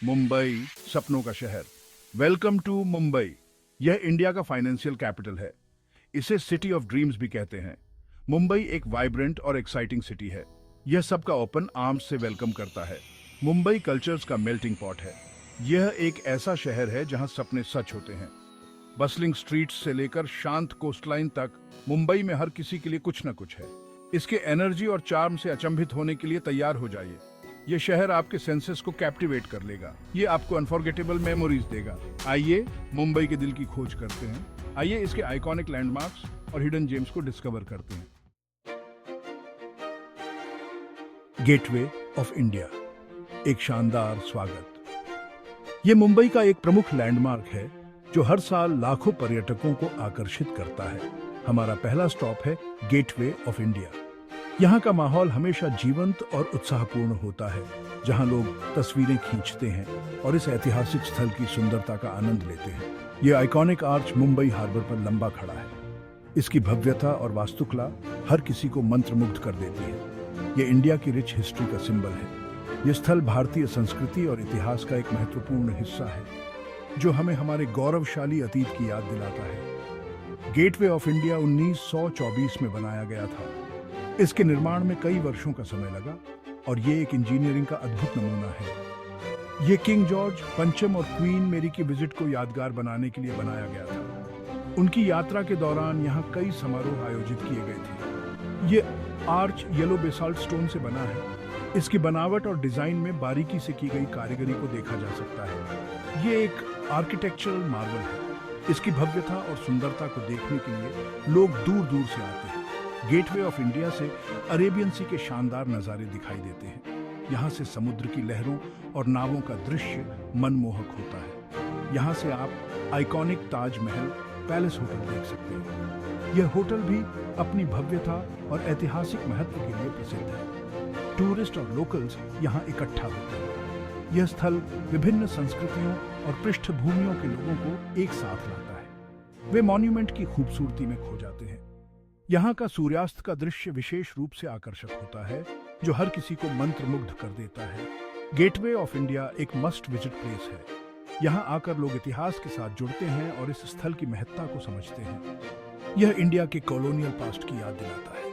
मुंबई, सपनों का शहर। Welcome to Mumbai. यह इंडिया का फाइनेंशियल कैपिटल है। इसे सिटी ऑफ ड्रीम्स भी कहते हैं। मुंबई एक वाइब्रेंट और एक्साइटिंग सिटी है। यह सबका ओपन आर्म्स से वेलकम करता है। मुंबई कल्चर्स का मेल्टिंग पॉट है। यह एक ऐसा शहर है जहां सपने सच होते हैं। बसलिंग स्ट्रीट्स से लेकर शांत कोस्टलाइन तक, मुंबई में हर किसी के लिए कुछ न कुछ है। इसके एनर्जी और चार्म से अचंभित होने के लिए तैयार हो जाइए। ये शहर आपके सेंसेस को कैप्टिवेट कर लेगा। ये आपको अनफॉरगेटेबल मेमोरीज देगा। आइए मुंबई के दिल की खोज करते हैं। आइए इसके आइकॉनिक लैंडमार्क्स और हिडन जेम्स को डिस्कवर करते हैं। गेटवे ऑफ इंडिया, एक शानदार स्वागत। ये मुंबई का एक प्रमुख लैंडमार्क है जो हर साल लाखों पर्यटकों को आकर्षित करता है। हमारा पहला स्टॉप है गेटवे ऑफ इंडिया। यहाँ का माहौल हमेशा जीवंत और उत्साहपूर्ण होता है, जहाँ लोग तस्वीरें खींचते हैं और इस ऐतिहासिक स्थल की सुंदरता का आनंद लेते हैं। ये आइकॉनिक आर्च मुंबई हार्बर पर लंबा खड़ा है। इसकी भव्यता और वास्तुकला हर किसी को मंत्रमुग्ध कर देती है। ये इंडिया की रिच हिस्ट्री का सिंबल है। ये स्थल भारतीय संस्कृति और इतिहास का एक महत्वपूर्ण हिस्सा है, जो हमें हमारे गौरवशाली अतीत की याद दिलाता है। गेटवे ऑफ इंडिया 1924 में बनाया गया था। इसके निर्माण में कई वर्षों का समय लगा और ये एक इंजीनियरिंग का अद्भुत नमूना है। ये किंग जॉर्ज पंचम और क्वीन मेरी की विजिट को यादगार बनाने के लिए बनाया गया था। उनकी यात्रा के दौरान यहाँ कई समारोह आयोजित किए गए थे। ये आर्च येलो बेसाल्ट स्टोन से बना है। इसकी बनावट और डिजाइन में बारीकी से की गई कारीगरी को देखा जा सकता है। ये एक आर्किटेक्चरल मार्वल है। इसकी भव्यता और सुंदरता को देखने के लिए लोग दूर दूर से आते हैं। गेटवे ऑफ इंडिया से अरेबियन सी के शानदार नज़ारे दिखाई देते हैं। यहाँ से समुद्र की लहरों और नावों का दृश्य मनमोहक होता है। यहाँ से आप आइकॉनिक ताजमहल पैलेस होटल देख सकते हैं। यह होटल भी अपनी भव्यता और ऐतिहासिक महत्व के लिए प्रसिद्ध है। टूरिस्ट और लोकल्स यहाँ इकट्ठा होते हैं। यह स्थल विभिन्न संस्कृतियों और पृष्ठभूमियों के लोगों को एक साथ लाता है। वे मॉन्यूमेंट की खूबसूरती में खो जाते हैं। यहाँ का सूर्यास्त का दृश्य विशेष रूप से आकर्षक होता है, जो हर किसी को मंत्रमुग्ध कर देता है। गेटवे ऑफ इंडिया एक मस्ट विजिट प्लेस है। यहाँ आकर लोग इतिहास के साथ जुड़ते हैं और इस स्थल की महत्ता को समझते हैं। यह इंडिया के कॉलोनियल पास्ट की याद दिलाता है।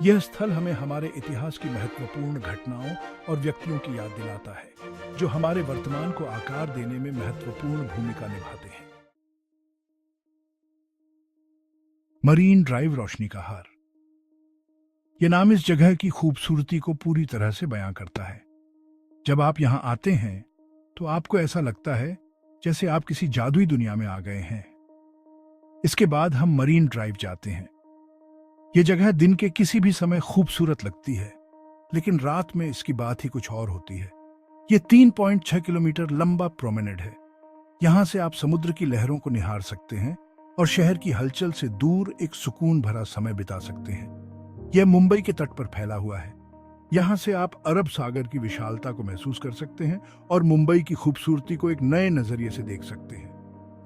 यह स्थल हमें हमारे इतिहास की महत्वपूर्ण घटनाओं और व्यक्तियों की याद दिलाता है, जो हमारे वर्तमान को आकार देने में महत्वपूर्ण भूमिका निभाते हैं। मरीन ड्राइव रोशनी का हार। यह नाम इस जगह की खूबसूरती को पूरी तरह से बयां करता है। जब आप यहां आते हैं तो आपको ऐसा लगता है जैसे आप किसी जादुई दुनिया में आ गए हैं। इसके बाद हम मरीन ड्राइव जाते हैं। यह जगह दिन के किसी भी समय खूबसूरत लगती है, लेकिन रात में इसकी बात ही कुछ और होती है। यह 3.6 किलोमीटर लंबा प्रोमेनेड है। यहां से आप समुद्र की लहरों को निहार सकते हैं और शहर की हलचल से दूर एक सुकून भरा समय बिता सकते हैं। यह मुंबई के तट पर फैला हुआ है। यहाँ से आप अरब सागर की विशालता को महसूस कर सकते हैं और मुंबई की खूबसूरती को एक नए नजरिए से देख सकते हैं।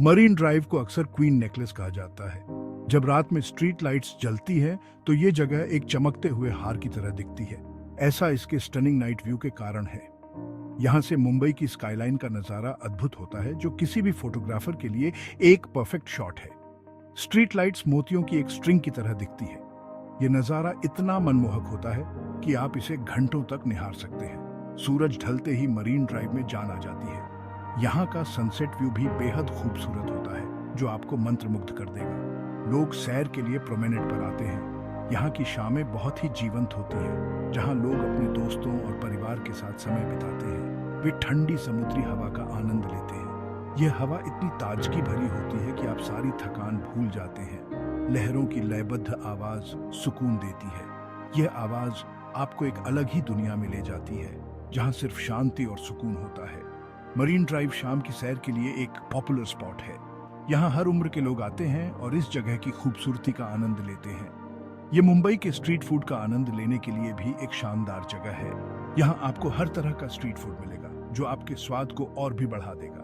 मरीन ड्राइव को अक्सर क्वीन नेकलेस कहा जाता है। जब रात में स्ट्रीट लाइट्स जलती हैं, तो ये जगह एक चमकते हुए हार की तरह दिखती है। ऐसा इसके स्टनिंग नाइट व्यू के कारण है। यहाँ से मुंबई की स्काईलाइन का नजारा अद्भुत होता है, जो किसी भी फोटोग्राफर के लिए एक परफेक्ट शॉट है। स्ट्रीट लाइट्स मोतियों की एक स्ट्रिंग की तरह दिखती है। यह नजारा इतना मनमोहक होता है कि आप इसे घंटों तक निहार सकते हैं। सूरज ढलते ही मरीन ड्राइव में जान आ जाती है। यहाँ का सनसेट व्यू भी बेहद खूबसूरत होता है, जो आपको मंत्रमुग्ध कर देगा। लोग सैर के लिए प्रोमेनेड पर आते हैं। यहाँ की शामें बहुत ही जीवंत होती हैं, जहाँ लोग अपने दोस्तों और परिवार के साथ समय बिताते हैं। वे ठंडी समुद्री हवा का आनंद लेते हैं। यह हवा इतनी ताजगी भरी होती है कि आप सारी थकान भूल जाते हैं। लहरों की लयबद्ध आवाज सुकून देती है। यह आवाज आपको एक अलग ही दुनिया में ले जाती है, जहां सिर्फ शांति और सुकून होता है। मरीन ड्राइव शाम की सैर के लिए एक पॉपुलर स्पॉट है। यहाँ हर उम्र के लोग आते हैं और इस जगह की खूबसूरती का आनंद लेते हैं। ये मुंबई के स्ट्रीट फूड का आनंद लेने के लिए भी एक शानदार जगह है। यहाँ आपको हर तरह का स्ट्रीट फूड मिलेगा, जो आपके स्वाद को और भी बढ़ा देगा।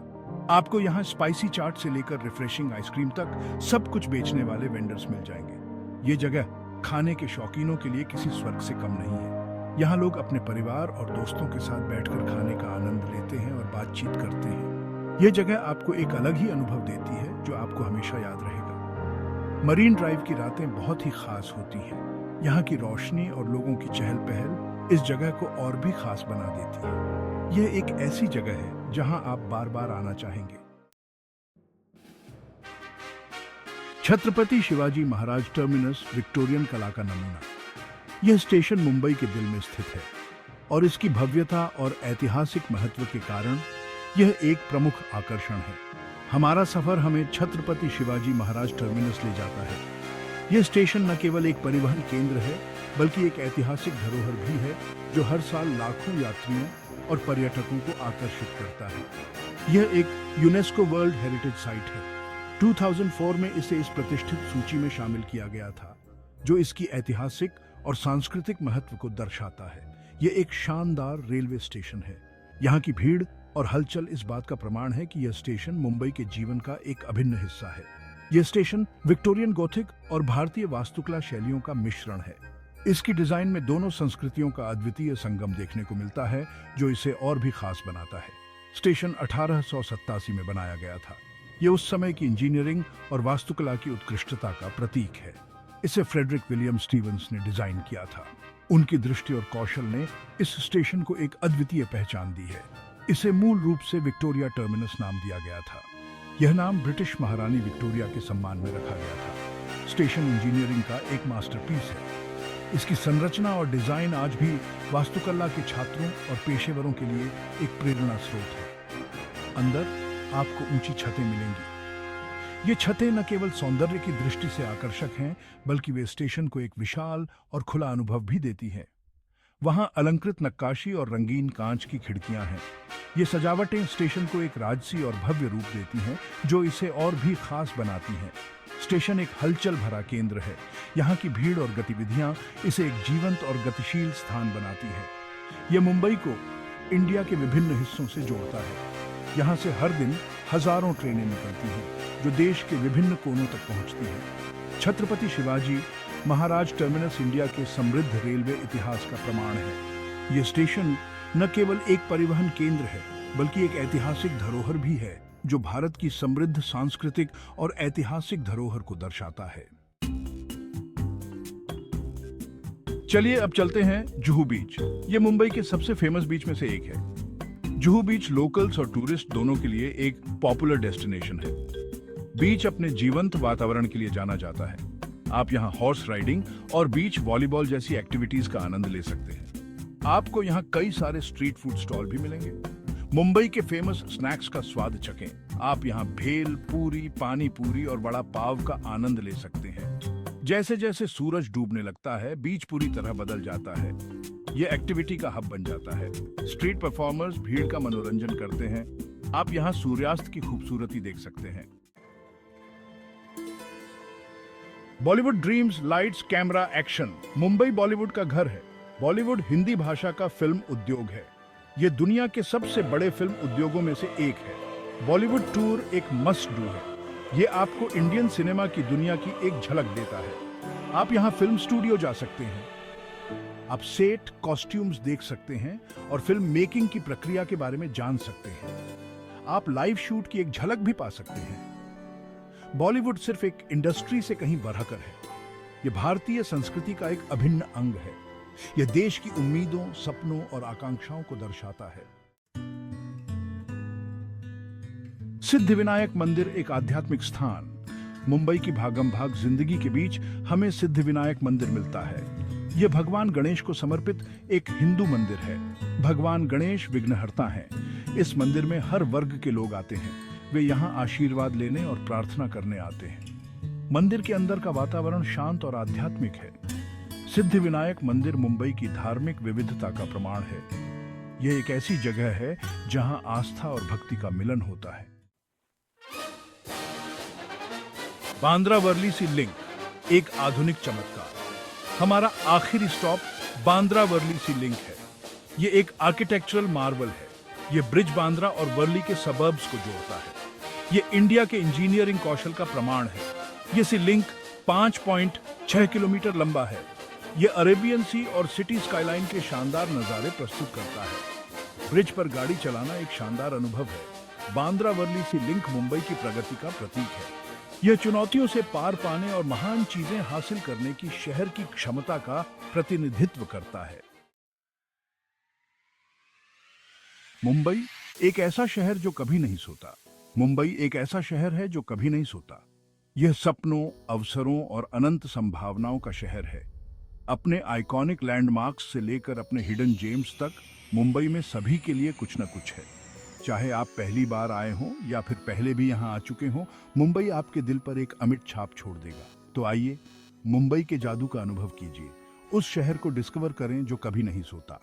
आपको यहाँ स्पाइसी चाट से लेकर रिफ्रेशिंग आइसक्रीम तक सब कुछ बेचने वाले वेंडर्स मिल जाएंगे। ये जगह खाने के शौकीनों के लिए किसी स्वर्ग से कम नहीं है। यहाँ लोग अपने परिवार और दोस्तों के साथ बैठकर खाने का आनंद लेते हैं और बातचीत करते हैं। यह जगह आपको एक अलग ही अनुभव देती है जो आपको हमेशा याद रहेगा। मरीन ड्राइव की रातें बहुत ही खास होती हैं। यहाँ की रोशनी और लोगों की चहल पहल इस जगह को और भी खास बना देती है। यह एक ऐसी जगह है जहाँ आप बार बार आना चाहेंगे। छत्रपति शिवाजी महाराज टर्मिनस विक्टोरियन कला का नमूना। यह स्टेशन मुंबई के दिल में स्थित है और इसकी भव्यता और ऐतिहासिक महत्व के कारण यह एक प्रमुख आकर्षण है। हमारा सफर हमें छत्रपति शिवाजी महाराज टर्मिनस ले जाता है। यह स्टेशन न केवल एक परिवहन केंद्र है बल्कि एक ऐतिहासिक धरोहर भी है जो हर साल लाखों यात्रियों और पर्यटकों को आकर्षित करता है। यह एक यूनेस्को वर्ल्ड हेरिटेज साइट है। 2004 में इसे इस प्रतिष्ठित सूची में शामिल किया गया था जो इसकी ऐतिहासिक और सांस्कृतिक महत्व को दर्शाता है। यह एक शानदार रेलवे स्टेशन है। यहाँ की भीड़ और हलचल इस बात का प्रमाण है कि यह स्टेशन मुंबई के जीवन का एक अभिन्न हिस्सा है। यह स्टेशन विक्टोरियन गोथिक और भारतीय वास्तुकला शैलियों का मिश्रण है। इसकी डिजाइन में दोनों संस्कृतियों का अद्वितीय संगम देखने को मिलता है जो इसे और भी खास बनाता है। स्टेशन 1887 में बनाया गया था। यह उस समय की इंजीनियरिंग और वास्तुकला की उत्कृष्टता का प्रतीक है। इसे फ्रेडरिक विलियम स्टीवंस ने डिजाइन किया था। उनकी दृष्टि और कौशल ने इस स्टेशन को एक अद्वितीय पहचान दी है। इसे मूल रूप से विक्टोरिया टर्मिनस नाम दिया गया था। यह नाम ब्रिटिश महारानी विक्टोरिया के सम्मान में रखा गया था। स्टेशन इंजीनियरिंग का एक मास्टरपीस है। इसकी संरचना और डिजाइन आज भी वास्तुकला के छात्रों और पेशेवरों के लिए एक प्रेरणा स्रोत है। अंदर आपको ऊंची छतें मिलेंगी। ये छतें न केवल सौंदर्य की दृष्टि से आकर्षक हैं बल्कि वे स्टेशन को एक विशाल और खुला अनुभव भी देती हैं। वहां अलंकृत नक्काशी और रंगीन कांच की खिड़कियां हैं। ये सजावटें स्टेशन को एक राजसी और भव्य रूप देती हैं जो इसे और भी खास बनाती हैं। स्टेशन एक हलचल भरा केंद्र है। यहाँ की भीड़ और गतिविधियां इसे एक जीवंत और गतिशील स्थान बनाती है। यह मुंबई को इंडिया के विभिन्न हिस्सों से जोड़ता है। यहाँ से हर दिन हजारों ट्रेनें निकलती हैं जो देश के विभिन्न कोनों तक पहुँचती हैं। छत्रपति शिवाजी महाराज टर्मिनस इंडिया के समृद्ध रेलवे इतिहास का प्रमाण है। ये स्टेशन न केवल एक परिवहन केंद्र है बल्कि एक ऐतिहासिक धरोहर भी है जो भारत की समृद्ध सांस्कृतिक और ऐतिहासिक धरोहर को दर्शाता है। चलिए अब चलते हैं जुहू बीच। ये मुंबई के सबसे फेमस बीच में से एक है। जुहू बीच लोकल्स और टूरिस्ट दोनों के लिए एक पॉपुलर डेस्टिनेशन है। बीच अपने जीवंत वातावरण के लिए जाना जाता है। आप यहाँ हॉर्स राइडिंग और बीच वॉलीबॉल जैसी एक्टिविटीज का आनंद ले सकते हैं। आपको यहाँ कई सारे स्ट्रीट फूड स्टॉल भी मिलेंगे। मुंबई के फेमस स्नैक्स का स्वाद चखें। आप यहाँ भेल, पूरी, पानी पूरी और वड़ा पाव का आनंद ले सकते हैं। जैसे जैसे सूरज डूबने लगता है बीच पूरी तरह बदल जाता है। ये एक्टिविटी का हब बन जाता है। स्ट्रीट परफॉर्मर्स भीड़ का मनोरंजन करते हैं। आप यहाँ सूर्यास्त की खूबसूरती देख सकते हैं। Bollywood dreams, lights, camera, action. Mumbai Bollywood का घर है। बॉलीवुड हिंदी भाषा का फिल्म उद्योग है। ये दुनिया के सबसे बड़े फिल्म उद्योगों में से एक है। बॉलीवुड टूर एक मस्ट डू है। ये आपको इंडियन सिनेमा की दुनिया की एक झलक देता है। आप यहाँ फिल्म स्टूडियो जा सकते हैं। आप सेट, कॉस्ट्यूम्स देख सकते हैं और फिल्म मेकिंग की प्रक्रिया के बारे में जान सकते हैं। आप लाइव शूट की एक झलक भी पा सकते हैं। बॉलीवुड सिर्फ एक इंडस्ट्री से कहीं बढ़कर है। यह भारतीय संस्कृति का एक अभिन्न अंग है। यह देश की उम्मीदों, सपनों और आकांक्षाओं को दर्शाता है। सिद्धिविनायक मंदिर एक आध्यात्मिक स्थान। मुंबई की भागम भाग जिंदगी के बीच हमें सिद्धिविनायक मंदिर मिलता है। यह भगवान गणेश को समर्पित एक हिंदू मंदिर है। भगवान गणेश विघ्नहर्ता हैं। इस मंदिर में हर वर्ग के लोग आते हैं। वे यहाँ आशीर्वाद लेने और प्रार्थना करने आते हैं। मंदिर के अंदर का वातावरण शांत और आध्यात्मिक है। सिद्धिविनायक मंदिर मुंबई की धार्मिक विविधता का प्रमाण है। यह एक ऐसी जगह है जहां आस्था और भक्ति का मिलन होता है। बांद्रा वर्ली सी लिंक, एक आधुनिक चमत्कार। हमारा आखिरी स्टॉप बांद्रा वर्ली सी लिंक है। यह एक आर्किटेक्चरल मार्वल है। यह ब्रिज बांद्रा और वर्ली के सबर्ब्स को जोड़ता है। यह इंडिया के इंजीनियरिंग कौशल का प्रमाण है। यह सी लिंक 5.6 किलोमीटर लंबा है। ये अरेबियन सी और सिटी स्काईलाइन के शानदार नज़ारे प्रस्तुत करता है। ब्रिज पर गाड़ी चलाना एक शानदार अनुभव है। बांद्रा वर्ली सी लिंक मुंबई की प्रगति का प्रतीक है। यह चुनौतियों से पार पाने और महान चीजें हासिल करने की शहर की क्षमता का प्रतिनिधित्व करता है। मुंबई एक ऐसा शहर जो कभी नहीं सोता। मुंबई एक ऐसा शहर है जो कभी नहीं सोता। यह सपनों, अवसरों और अनंत संभावनाओं का शहर है। अपने आइकॉनिक लैंडमार्क्स से लेकर अपने हिडन जेम्स तक मुंबई में सभी के लिए कुछ न कुछ है। चाहे आप पहली बार आए हों या फिर पहले भी यहां आ चुके हों, मुंबई आपके दिल पर एक अमिट छाप छोड़ देगा। तो आइए मुंबई के जादू का अनुभव कीजिए। उस शहर को डिस्कवर करें जो कभी नहीं सोता।